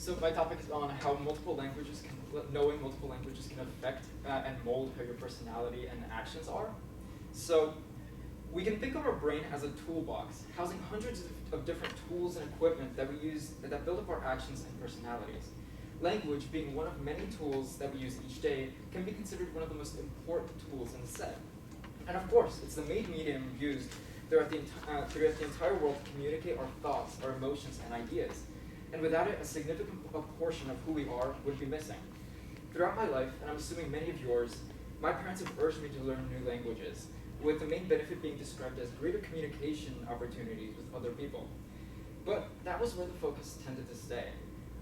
So my topic is on how knowing multiple languages can affect and mold how your personality and actions are. So we can think of our brain as a toolbox, housing hundreds of different tools and equipment that we use that build up our actions and personalities. Language, being one of many tools that we use each day, can be considered one of the most important tools in the set. And of course, it's the main medium used throughout the entire world to communicate our thoughts, our emotions, and ideas. And without it, a significant portion of who we are would be missing. Throughout my life, and I'm assuming many of yours, my parents have urged me to learn new languages, with the main benefit being described as greater communication opportunities with other people. But that was where the focus tended to stay.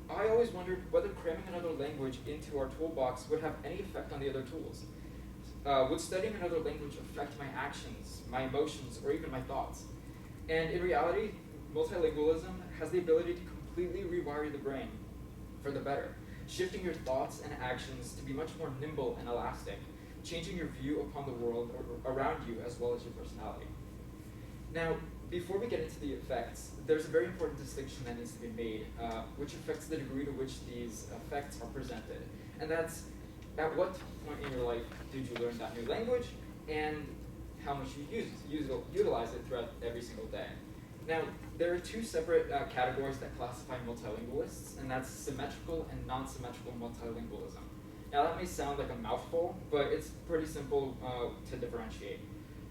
I always wondered whether cramming another language into our toolbox would have any effect on the other tools. Would studying another language affect my actions, my emotions, or even my thoughts? And in reality, multilingualism has the ability to completely rewire the brain for the better, shifting your thoughts and actions to be much more nimble and elastic, changing your view upon the world around you as well as your personality. Now, before we get into the effects, there's a very important distinction that needs to be made, which affects the degree to which these effects are presented. And that's, at what point in your life did you learn that new language, and how much you utilize it throughout every single day. Now, there are two separate categories that classify multilingualists, and that's symmetrical and non-symmetrical multilingualism. Now, that may sound like a mouthful, but it's pretty simple to differentiate.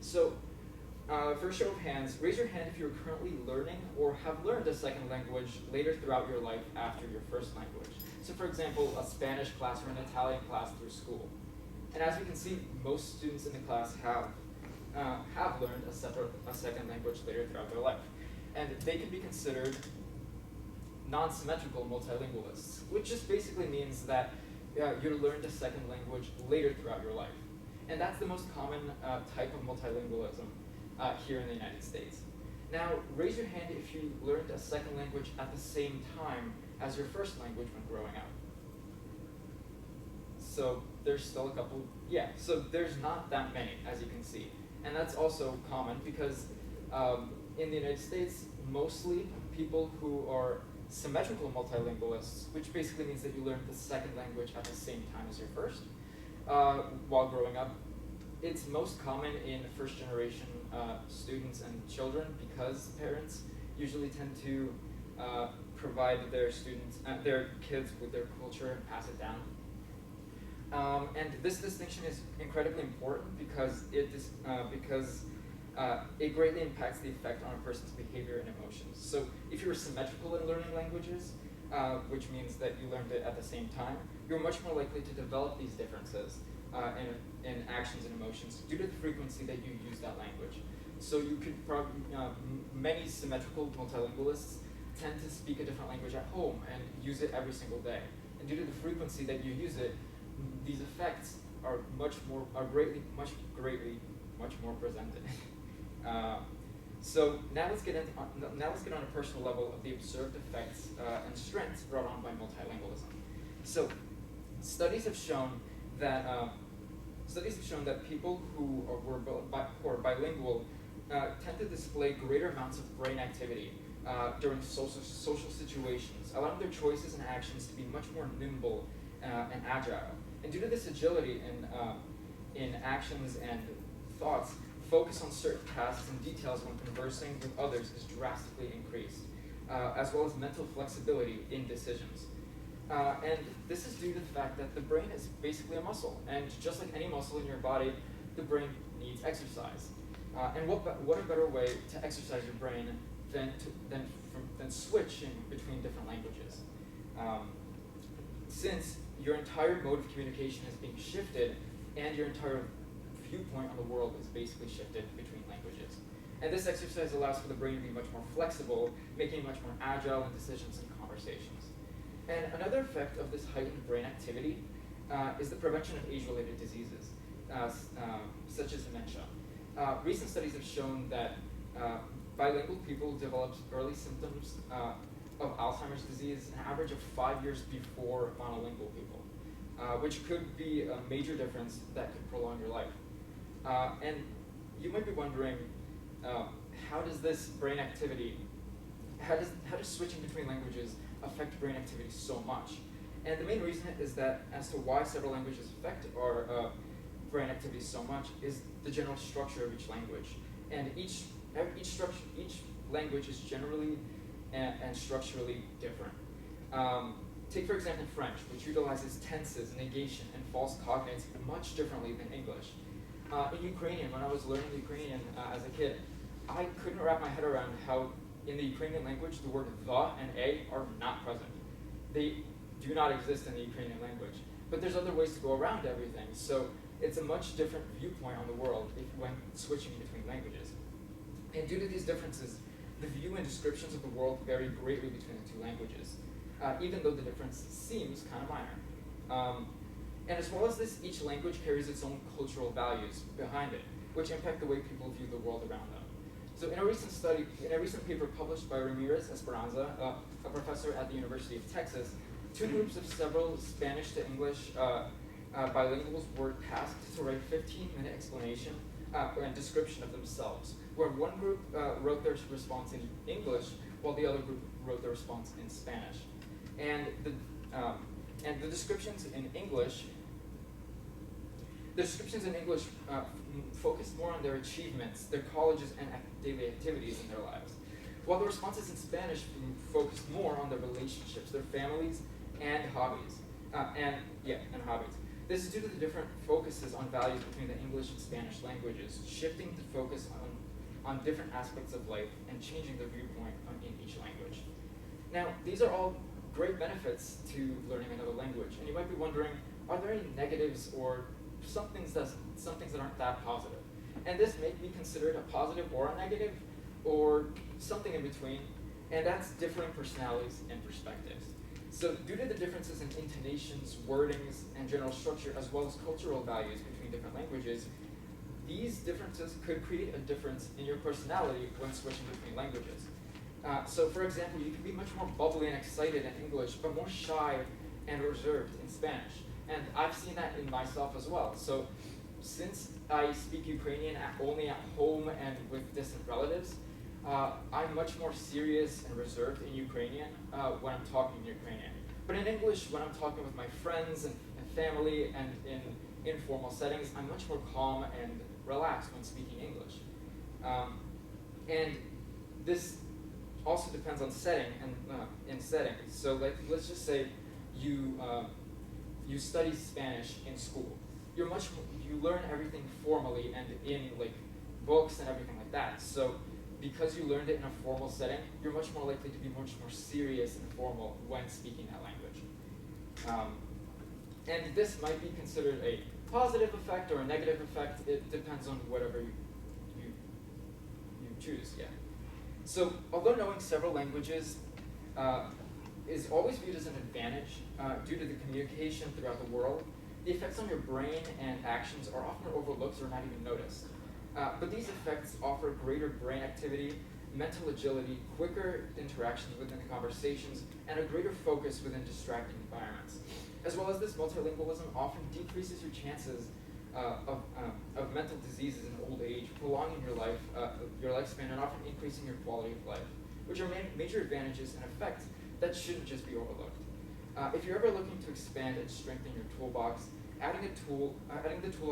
So, for a show of hands, raise your hand if you're currently learning or have learned a second language later throughout your life after your first language. So for example, a Spanish class or an Italian class through school. And as we can see, most students in the class have learned a second language later throughout their life. And they can be considered non-symmetrical multilingualists, which just basically means that you learned a second language later throughout your life. And that's the most common type of multilingualism here in the United States. Now, raise your hand if you learned a second language at the same time as your first language when growing up. So there's still a couple, so there's not that many, as you can see. And that's also common because in the United States, mostly people who are symmetrical multilingualists, which basically means that you learned the second language at the same time as your first, while growing up. It's most common in first-generation students and children because parents usually tend to provide their kids with their culture and pass it down. And this distinction is incredibly important because it greatly impacts the effect on a person's behavior and emotions. So if you're symmetrical in learning languages, which means that you learned it at the same time, you're much more likely to develop these differences in actions and emotions due to the frequency that you use that language. So you could probably, many symmetrical multilingualists tend to speak a different language at home and use it every single day. And due to the frequency that you use it, these effects are greatly more presented. So now let's get on a personal level of the observed effects and strengths brought on by multilingualism. So studies have shown that people who are bilingual tend to display greater amounts of brain activity during social situations, allowing their choices and actions to be much more nimble and agile. And due to this agility in actions and thoughts, focus on certain tasks and details when conversing with others is drastically increased, as well as mental flexibility in decisions. And this is due to the fact that the brain is basically a muscle, and just like any muscle in your body, the brain needs exercise. And what a better way to exercise your brain than switching between different languages? Since your entire mode of communication is being shifted, and your entire viewpoint on the world is basically shifted between languages. And this exercise allows for the brain to be much more flexible, making it much more agile in decisions and conversations. And another effect of this heightened brain activity is the prevention of age-related diseases, such as dementia. Recent studies have shown that bilingual people develop early symptoms of Alzheimer's disease an average of 5 years before monolingual people, which could be a major difference that could prolong your life. And you might be wondering, how does this brain activity, how does switching between languages affect brain activity so much. And the main reason is that as to why several languages affect our brain activity so much is the general structure of each language. And each language is generally and structurally different. Take for example French, which utilizes tenses, negation, and false cognates much differently than English. In Ukrainian, when I was learning Ukrainian as a kid, I couldn't wrap my head around how in the Ukrainian language the word the and a are not present. They do not exist in the Ukrainian language. But there's other ways to go around everything, so it's a much different viewpoint on the world when switching between languages. And due to these differences, the view and descriptions of the world vary greatly between the two languages, even though the difference seems kind of minor. And as well as this, each language carries its own cultural values behind it, which impact the way people view the world around them. So in a recent paper published by Ramirez Esperanza, a professor at the University of Texas, two groups of several Spanish to English bilinguals were tasked to write a 15-minute explanation and description of themselves, where one group wrote their response in English, while the other group wrote their response in Spanish. And the descriptions in English focused more on their achievements, their colleges, and daily activities in their lives, while the responses in Spanish focused more on their relationships, their families, and hobbies. And hobbies. This is due to the different focuses on values between the English and Spanish languages, shifting the focus on different aspects of life and changing the viewpoint in each language. Now, these are all great benefits to learning another language, and you might be wondering, are there any negatives or some things that aren't that positive? And this may be considered a positive or a negative, or something in between, and that's differing personalities and perspectives. So due to the differences in intonations, wordings, and general structure, as well as cultural values between different languages, these differences could create a difference in your personality when switching between languages. So for example, you can be much more bubbly and excited in English, but more shy and reserved in Spanish. And I've seen that in myself as well. So since I speak Ukrainian only at home and with distant relatives, I'm much more serious and reserved in Ukrainian when I'm talking Ukrainian. But in English, when I'm talking with my friends and family and in informal settings, I'm much more calm and relaxed when speaking English. And this also depends on setting and in settings. So let's just say you study Spanish in school. You learn everything formally and in like books and everything like that. So because you learned it in a formal setting, you're much more likely to be much more serious and formal when speaking that language. And this might be considered a positive effect or a negative effect. It depends on whatever you choose. Yeah. So although knowing several languages is always viewed as an advantage due to the communication throughout the world, the effects on your brain and actions are often overlooked or not even noticed. But these effects offer greater brain activity, mental agility, quicker interactions within the conversations, and a greater focus within distracting environments. As well as this, multilingualism often decreases your chances of mental diseases in old age, prolonging your lifespan, and often increasing your quality of life, which are major advantages and effects that shouldn't just be overlooked. If you're ever looking to expand and strengthen your toolbox, adding the tool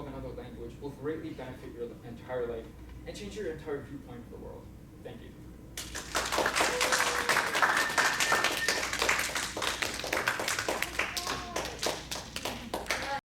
of another language will greatly benefit your entire life and change your entire viewpoint of the world. Thank you.